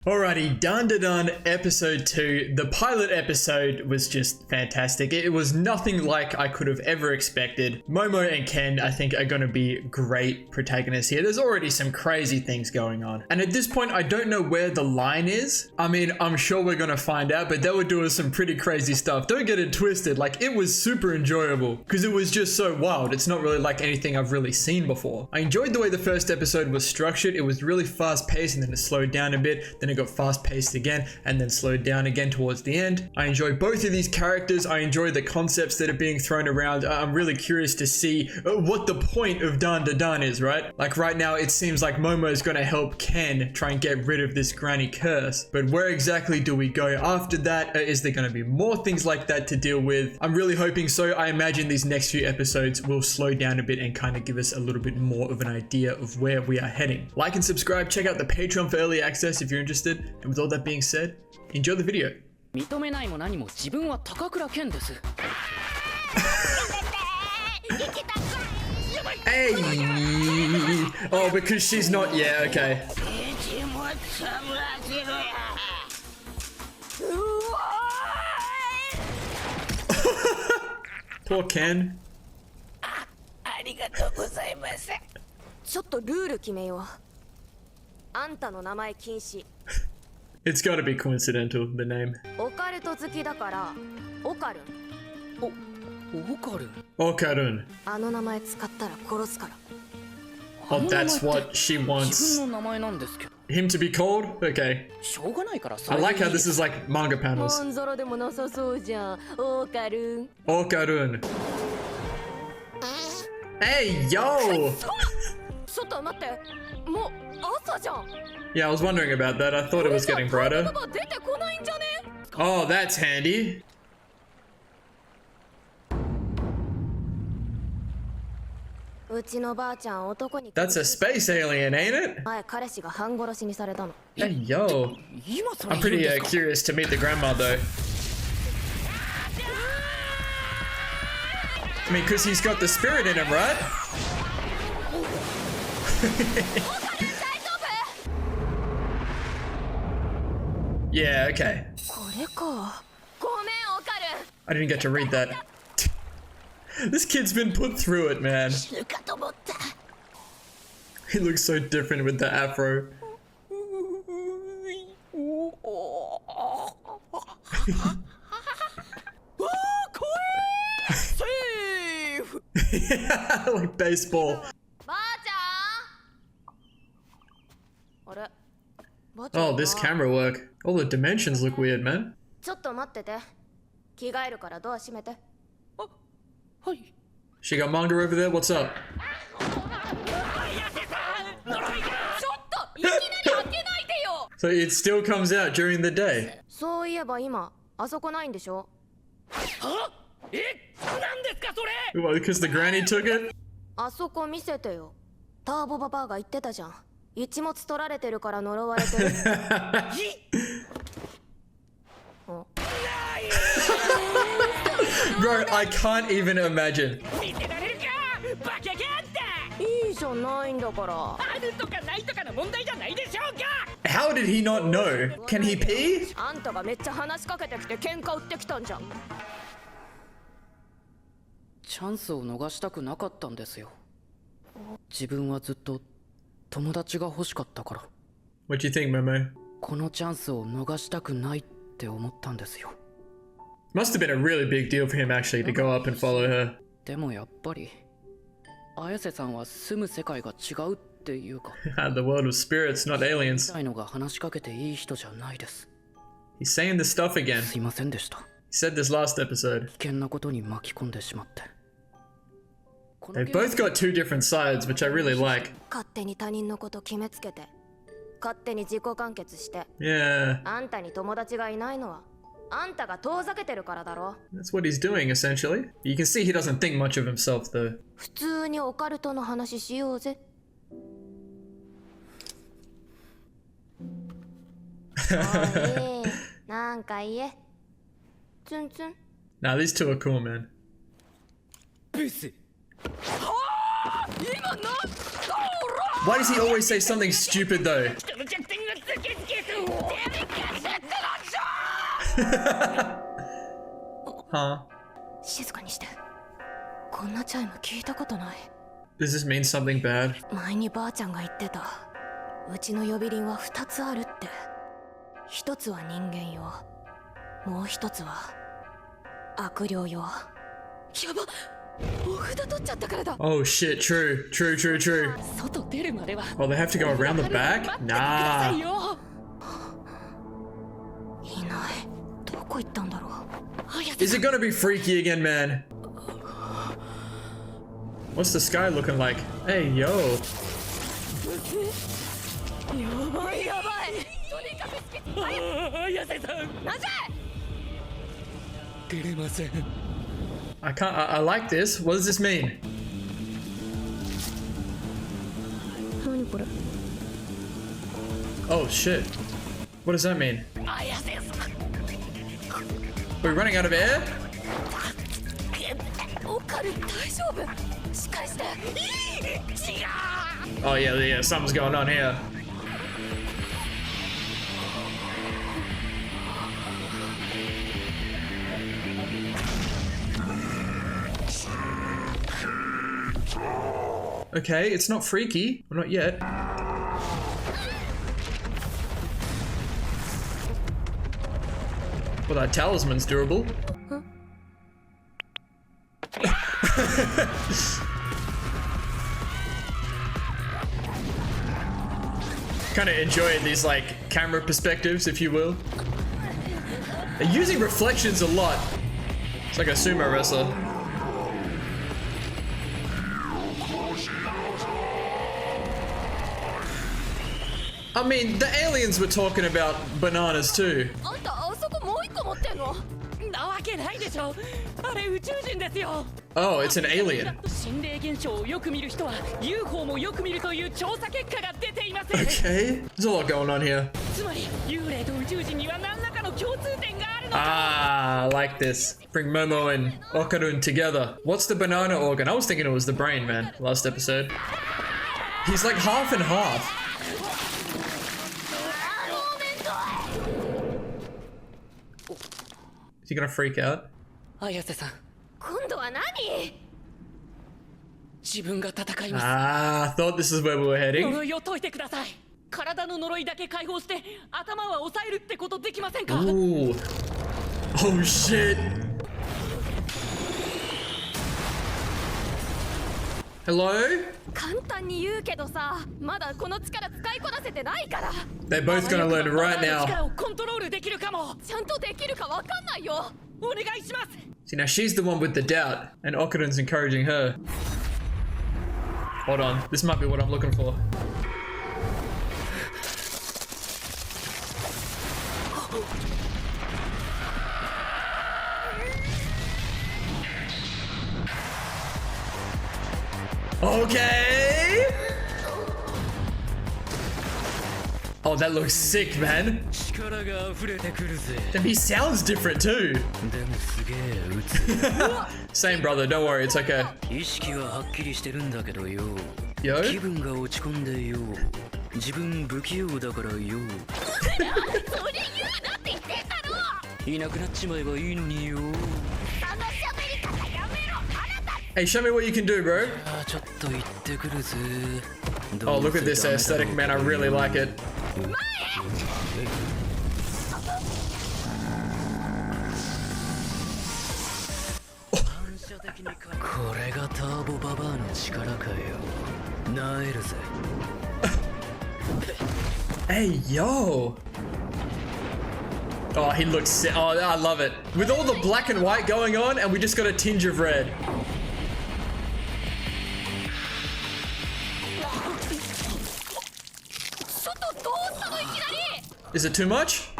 Alrighty, Done to Done episode 2. The pilot episode was just fantastic. It was nothing like I could have ever expected. Momo and Ken, I think, are going to be great protagonists here. There's already some crazy things going on. And at this point, I don't know where the line is. I mean, I'm sure we're going to find out, but they were doing some pretty crazy stuff. Don't get it twisted. Like, it was super enjoyable because it was just so wild. It's not really like anything I've really seen before. I enjoyed the way the first episode was structured. It was really fast paced and then it slowed down a bit. Then it got fast paced again and then slowed down again towards the end. I enjoy both of these characters. I enjoy the concepts that are being thrown around. I'm really curious to see what the point of Done to Done is, right? Like right now it seems like Momo is going to help Ken try and get rid of this granny curse, but where exactly do we go after that? Is there going to be more things like that to deal with? I'm really hoping so. I imagine these next few episodes will slow down a bit and kind of give us a little bit more of an idea of where we are heading. Like and subscribe. Check out the Patreon for early access if you're interested. And with all that being said, enjoy the video. Hey! Oh, because she's not. Yeah, okay. Poor Ken. ありがとうございます。ちょっとルール決めよう。あんたの名前禁止。It's gotta be coincidental, the name. オカルト好きだから、オカルン。オカルン。OKARUN. あの名前使ったら殺すから。Oh, that's what she wants him to be called? Okay. I like how this is like manga panels. モンゾロでもなさそうじゃん。オカルン。OKARUN. Hey, yo! ちょっと待って。もう朝じゃん。 Yeah, I was wondering about that. I thought it was getting brighter. Oh, that's handy. That's a space alien, ain't it? Hey, yo. I'm pretty curious to meet the grandma, though. I mean, because he's got the spirit in him, right? Yeah, okay. I didn't get to read that. This kid's been put through it, man. He looks so different with the afro. Yeah, like baseball. Oh, this camera work. All the dimensions look weird, man. She got manga over there? What's up? So it still comes out during the day. What, because the granny took it? ターボババアが言ってたじゃん。一物取られてるから呪われてる。Bro, I can't even imagine. いいじゃないんだから。 How did he not know? Can he pee? あんたがめっちゃ話しかけてきて喧嘩売ってきたんじゃん。チャンスを逃したくなかったんですよ。自分はずっと友達が欲しかったから。 What do you think, Momo? このチャンスを逃したくないって思ったんですよ。 Must have been a really big deal for him actually to go up and follow her. でもやっぱり綾瀬さんは住む世界が違うっていうか。The world of spirits, not aliens. みたいのが話しかけていい人じゃないです。 He's saying this stuff again. すいませんでした。 He said this last episode. 危険なことに巻き込んでしまって。 They've both got two different sides, which I really like. 勝手に他人のこと決めつけて、勝手に自己完結して。 Yeah. あんたに友達がいないのは、あんたが遠ざけてるからだろ。 That's what he's doing, essentially. You can see he doesn't think much of himself, though. 普通にオカルトの話しようぜ。おい、なんか言え。ツンツン。Nah, these two are cool, man. Why does he always say something stupid though? Huh? 静かにして。こんなチャイム聞いたことない。 Does this mean something bad? 前にばあちゃんが言ってた。うちの呼び鈴は2つあるって。1つは人間用、もう1つは悪霊用。やば、お札取っちゃったからだ。 Oh shit, true. 外出るまでは。 Oh, they have to go around the back? Nah. いない。どこ行ったんだろう。 Is it gonna be freaky again, man? What's the sky looking like? Hey, yo. やばい。とにかくつけて。綾瀬さん。なぜ？出れません。 I can't. I like this. What does this mean? 何これ。 Oh shit. What does that mean? 綾瀬さん。 We're running out of air? オカルン大丈夫？しっかりして。違う。 Oh yeah, something's going on here. Okay, it's not freaky. Well, not yet. Well, that talisman's durable. Kind of enjoy these like camera perspectives, if you will. They're using reflections a lot. It's like a sumo wrestler. I mean, the aliens were talking about bananas too. あんたあそこもう一個持ってんの？なわけないでしょ。あれ宇宙人ですよ。 Oh, it's an alien. 心霊現象をよく見る人は UFO もよく見るという調査結果が出ています。 Okay, there's a lot going on here. つまり幽霊と宇宙人には何らかの共通点があるの。 Ah, I like this. Bring Momo and OKARUN together. What's the banana organ? I was thinking it was the brain, man. Last episode. He's like half and half. Is he gonna freak out? 綾瀬さん、今度は何？自分が戦います。 Ah, I thought this is where we were heading. 呪いを解いてください。体の呪いだけ解放して頭は抑えるってことできませんか？ Ooh. Oh shit. Hello? 簡単に言うけどさ、まだこの力使いこなせてないから。 They're both gonna learn it right 力 now. をコントロールできるかも。ちゃんとできるかわかんないよ。お願いします。 See, now she's the one with the doubt, and OKARUN's encouraging her. Hold on, this might be what I'm looking for. Okay! Oh, that looks sick, man. 力が溢れてくるぜ。 And he sounds different too. でもすげえ打つ。 Same, brother, don't worry, it's okay. 意識ははっきりしてるんだけどよ。 Yo? 気分が落ち込んでよ。自分不器用だからよ。それ言うなって言ってんだろ。いなくなっちまえばいいのによ。その喋り方やめろ。あなた。 Hey, show me what you can do, bro. あ、ちょっと行ってくるぜ。 Oh, look at this aesthetic, man, I really like it. これがターボババアの力かよ。なえるぜ。 Hey, yo. Oh, he looks sick. Oh, I love it. With all the black and white going on, and we just got a tinge of red. Is it too much?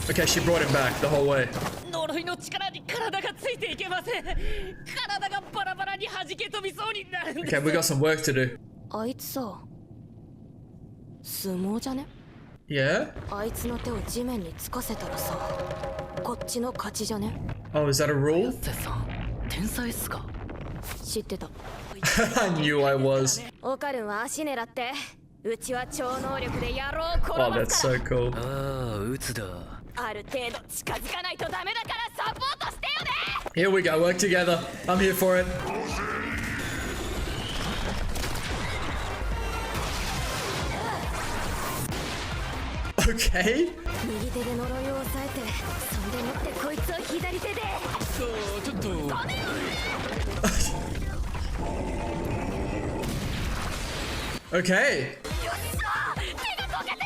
Okay, she brought him back the whole way. 呪いの力に体がついていけません。体がバラバラに弾け飛びそうになるんです。 Okay, we got some work to do. あいつさ、相撲じゃね？ Yeah? あいつの手を地面につかせたらさ、こっちの勝ちじゃね？ Oh, is that a rule? セさん、天才っすか？知ってた I knew I was. オカルンは足狙ってうちは超能力で野郎を転 Oh, ば that's すか so cool. ああ撃つだらある程度近づかないとダメだからサポートしてよね Here we go, work together. I'm here for it. Okay. 右手で呪いを抑えてそんでもってこいつを左手でちょっと Okay. よっしゃ手が溶けてる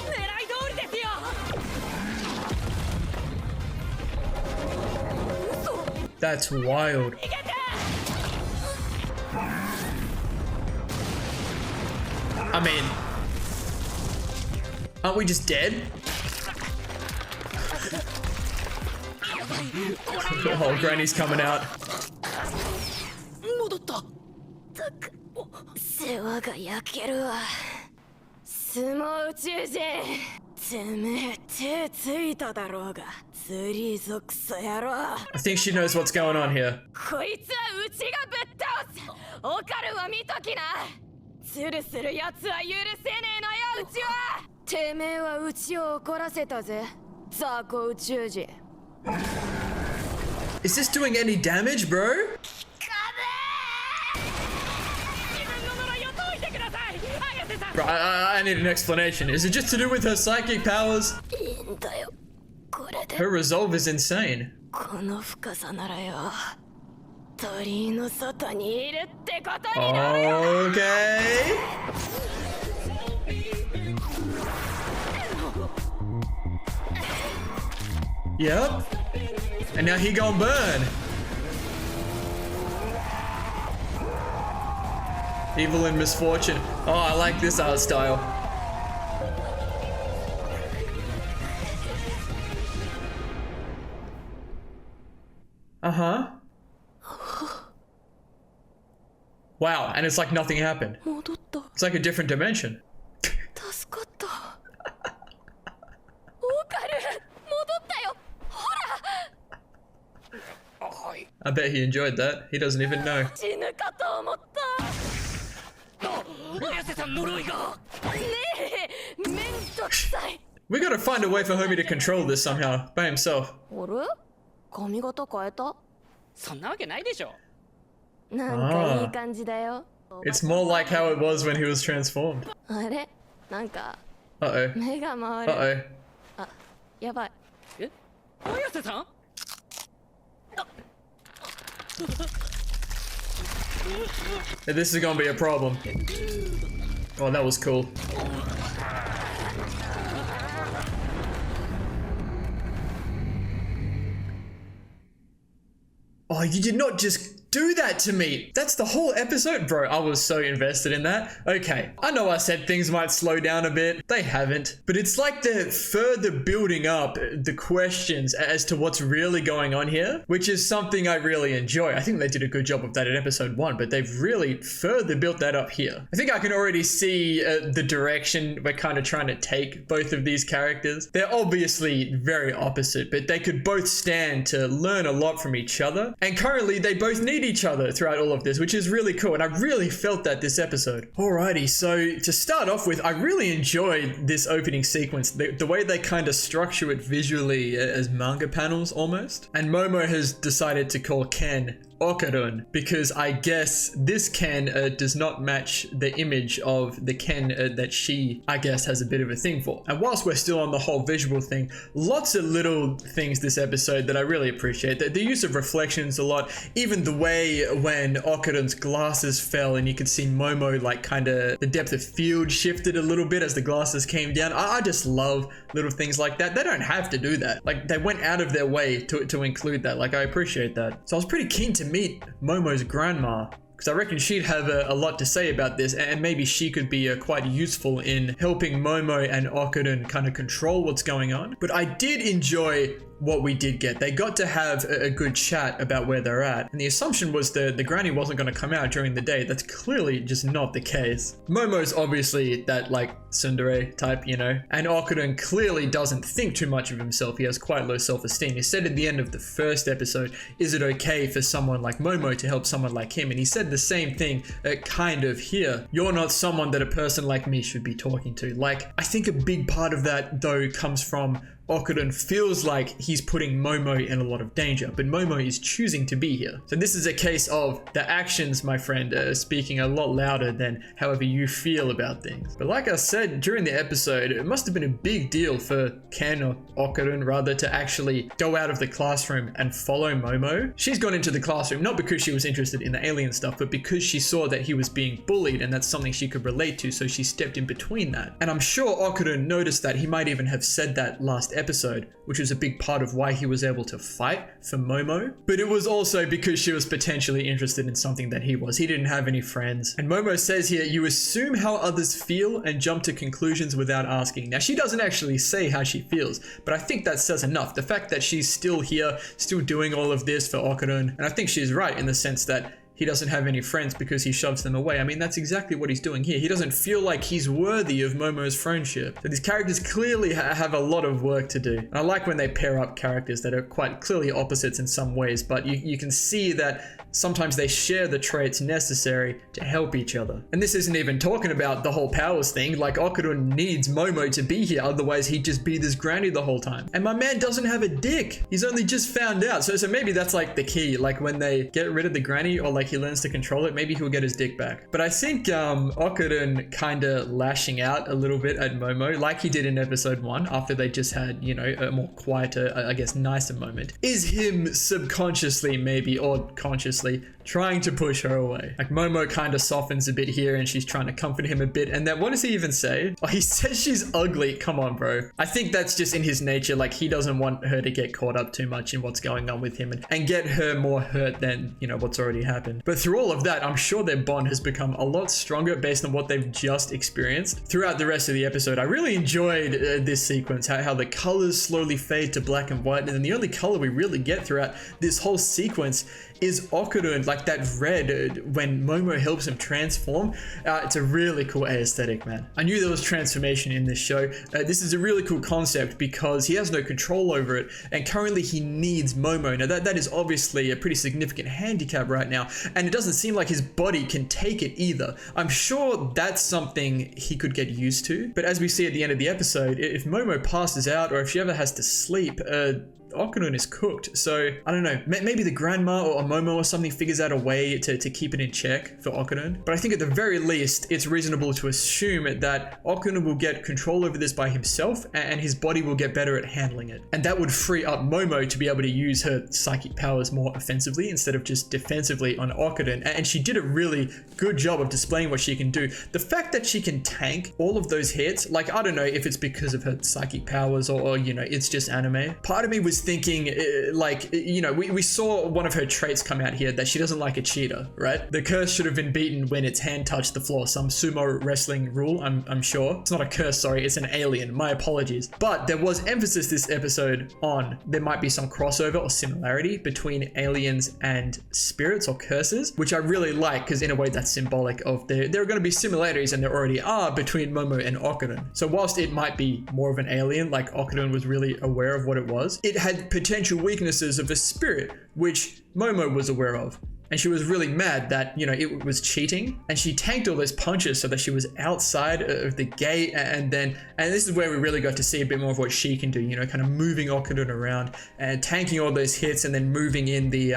狙い通りですよ That's wild. I mean, aren't we just dead? Oh, Granny's coming out. 戻った 世話が焼けるわ相撲宇宙人てめえ手ついただろうが釣りぞクソ野郎 I think she knows what's going on here. こいつはうちがぶっ倒すオカルは見ときなズルするやつは許せねえのようちはてめえはうちを怒らせたぜ雑魚宇宙人 Is this doing any damage, bro? Bro, I need an explanation. Is it just to do with her psychic powers? いいんだよこれで Her resolve is insane. この深さならよ鳥居の外にいるってことになるよ Okay. Yep. And now he gonna burn. Evil and misfortune. Oh, I like this art style. Uh-huh. Wow, and it's like nothing happened. 戻った It's like a different dimension. 助かったオカル戻ったよほら I bet he enjoyed that. He doesn't even know. 死ぬかと思った綾瀬さん呪いがねえめんどくさい We gotta find a way for Homie to control this somehow, by himself. あれ髪型変えたそんなわけないでしょなんかいい感じだよ It's more like how it was when he was transformed. あれなんか Uh-oh. 目が回る Uh-oh. あやばいえ綾瀬さん This is gonna be a problem. Oh, that was cool. Oh, you did not just do that to me. That's the whole episode, bro. I was so invested in that. Okay, I know I said things might slow down a bit. They haven't, but it's like they're further building up the questions as to what's really going on here, which is something I really enjoy. I think they did a good job of that in episode 1, but they've really further built that up here. I think I can already see the direction we're kind of trying to take both of these characters. They're obviously very opposite, but they could both stand to learn a lot from each other. And currently they both need each other throughout all of this, which is really cool. And I really felt that this episode. Alrighty, so to start off with, I really enjoyed this opening sequence. The way they kind of structure it visually as manga panels almost. And Momo has decided to call Ken OKARUN because I guess this Ken does not match the image of the Ken that she, I guess, has a bit of a thing for. And whilst we're still on the whole visual thing, lots of little things this episode that I really appreciate. The use of reflections a lot, even the way when OKARUN's glasses fell and you could see Momo like kind of the depth of field shifted a little bit as the glasses came down. I just love little things like that. They don't have to do that. Like they went out of their way to include that. Like I appreciate that. So I was pretty keen to meet Momo's grandma because I reckon she'd have a lot to say about this, and maybe she could be quite useful in helping Momo and OKARUN kind of control what's going on. But I did enjoy what we did get. They got to have a good chat about where they're at, and the assumption was the granny wasn't going to come out during the day. That's clearly just not the case. Momo's obviously that like tsundere type, you know, and OKARUN clearly doesn't think too much of himself. He has quite low self-esteem. He said at the end of the first episode, is it okay for someone like Momo to help someone like him? And he said the same thing kind of here. You're not someone that a person like me should be talking to. Like, I think a big part of that though comes from OKARUN feels like he's putting Momo in a lot of danger, but Momo is choosing to be here. So this is a case of the actions, my friend, speaking a lot louder than however you feel about things. But like I said during the episode, it must have been a big deal for Ken, or OKARUN rather, to actually go out of the classroom and follow Momo. She's gone into the classroom not because she was interested in the alien stuff, but because she saw that he was being bullied and that's something she could relate to, so she stepped in between that. And I'm sure OKARUN noticed that. He might even have said that last episode, which was a big part of why he was able to fight for Momo. But it was also because she was potentially interested in something that he was. He didn't have any friends. And Momo says here, you assume how others feel and jump to conclusions without asking. Now, she doesn't actually say how she feels, but I think that says enough. The fact that she's still here, still doing all of this for OKARUN, and I think she's right in the sense that he doesn't have any friends because he shoves them away. I mean, that's exactly what he's doing here. He doesn't feel like he's worthy of Momo's friendship. So these characters clearly have a lot of work to do. And I like when they pair up characters that are quite clearly opposites in some ways, but you can see that sometimes they share the traits necessary to help each other. And this isn't even talking about the whole powers thing. Like, OKARUN needs Momo to be here, otherwise he'd just be this granny the whole time. And my man doesn't have a dick. He's only just found out. So maybe that's like the key. Like, when they get rid of the granny, or like he learns to control it, maybe he'll get his dick back. But I think OKARUN kind of lashing out a little bit at Momo, like he did in episode 1, after they just had, you know, a more quieter, I guess nicer moment, is him subconsciously maybe, or consciously, trying to push her away. Like, Momo kind of softens a bit here and she's trying to comfort him a bit, and then what does he even say? Oh, he says she's ugly. Come on, bro. I think that's just in his nature. Like, he doesn't want her to get caught up too much in what's going on with him and get her more hurt than, you know, what's already happened. But through all of that, I'm sure their bond has become a lot stronger based on what they've just experienced throughout the rest of the episode. I really enjoyed this sequence, how the colors slowly fade to black and white, and then the only color we really get throughout this whole sequence is OKARUN, like that red when Momo helps him transform. It's a really cool aesthetic, man. I knew there was transformation in this show. This is a really cool concept because he has no control over it, and currently he needs Momo. Now that is obviously a pretty significant handicap right now, and it doesn't seem like his body can take it either. I'm sure that's something he could get used to, but as we see at the end of the episode, if Momo passes out or if she ever has to sleep, OKARUN is cooked. So I don't know, maybe the grandma or Momo or something figures out a way to keep it in check for OKARUN. But I think at the very least, it's reasonable to assume that OKARUN will get control over this by himself, and his body will get better at handling it. And that would free up Momo to be able to use her psychic powers more offensively instead of just defensively on OKARUN. And she did a really good job of displaying what she can do. The fact that she can tank all of those hits, like, I don't know if it's because of her psychic powers or you know, it's just anime. Part of me was thinking, like, you know, we saw one of her traits come out here, that she doesn't like a cheater, right? The curse should have been beaten when its hand touched the floor. Some sumo wrestling rule, I'm sure. It's not a curse, sorry, it's an alien. My apologies. But there was emphasis this episode on there might be some crossover or similarity between aliens and spirits or curses, which I really like, because in a way that's symbolic of there are going to be similarities, and there already are, between Momo and OKARUN. So whilst it might be more of an alien, like OKARUN was really aware of what it was, it had potential weaknesses of a spirit, which Momo was aware of. And she was really mad that, you know, it was cheating, and she tanked all those punches so that she was outside of the gate. And this is where we really got to see a bit more of what she can do, you know, kind of moving OKARUN around and tanking all those hits, and then moving in the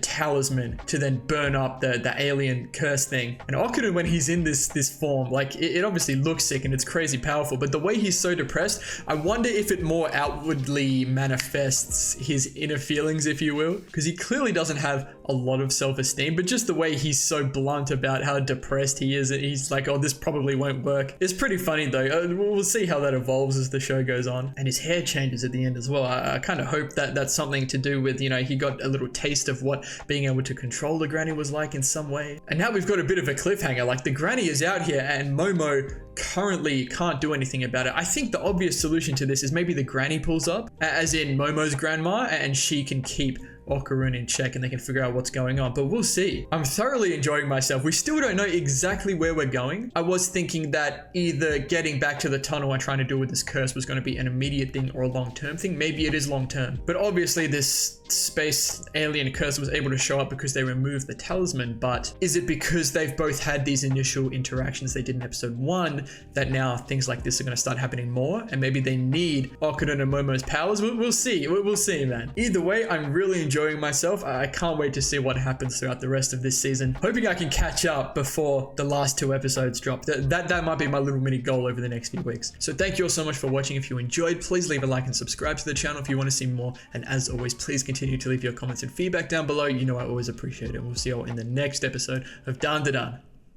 talisman to then burn up the alien curse thing. And OKARUN, when he's in this form, like, it obviously looks sick and it's crazy powerful, but the way he's so depressed, I wonder if it more outwardly manifests his inner feelings, if you will, because he clearly doesn't have a lot of self self-esteem, but just the way he's so blunt about how depressed he is, and he's like, oh, this probably won't work. It's pretty funny though. We'll see how that evolves as the show goes on. And his hair changes at the end as well. I kind of hope that that's something to do with, you know, he got a little taste of what being able to control the granny was like in some way. And now we've got a bit of a cliffhanger. Like, the granny is out here and Momo currently can't do anything about it. I think the obvious solution to this is maybe the granny pulls up, as in Momo's grandma, and she can keep OKARUN in check and they can figure out what's going on, but we'll see. I'm thoroughly enjoying myself. We still don't know exactly where we're going. I was thinking that either getting back to the tunnel and trying to deal with this curse was going to be an immediate thing or a long-term thing. Maybe it is long-term, but obviously this space alien curse was able to show up because they removed the talisman. But is it because they've both had these initial interactions they did in episode 1 that now things like this are going to start happening more, and maybe they need OKARUN and Momo's powers? We'll see. We'll see, man. Either way, I'm really enjoying myself. I can't wait to see what happens throughout the rest of this season. Hoping I can catch up before the last 2 episodes drop. That might be my little mini goal over the next few weeks. So thank you all so much for watching. If you enjoyed, please leave a like and subscribe to the channel if you want to see more. And as always, please continue to leave your comments and feedback down below. You know I always appreciate it. We'll see you all in the next episode of Dan.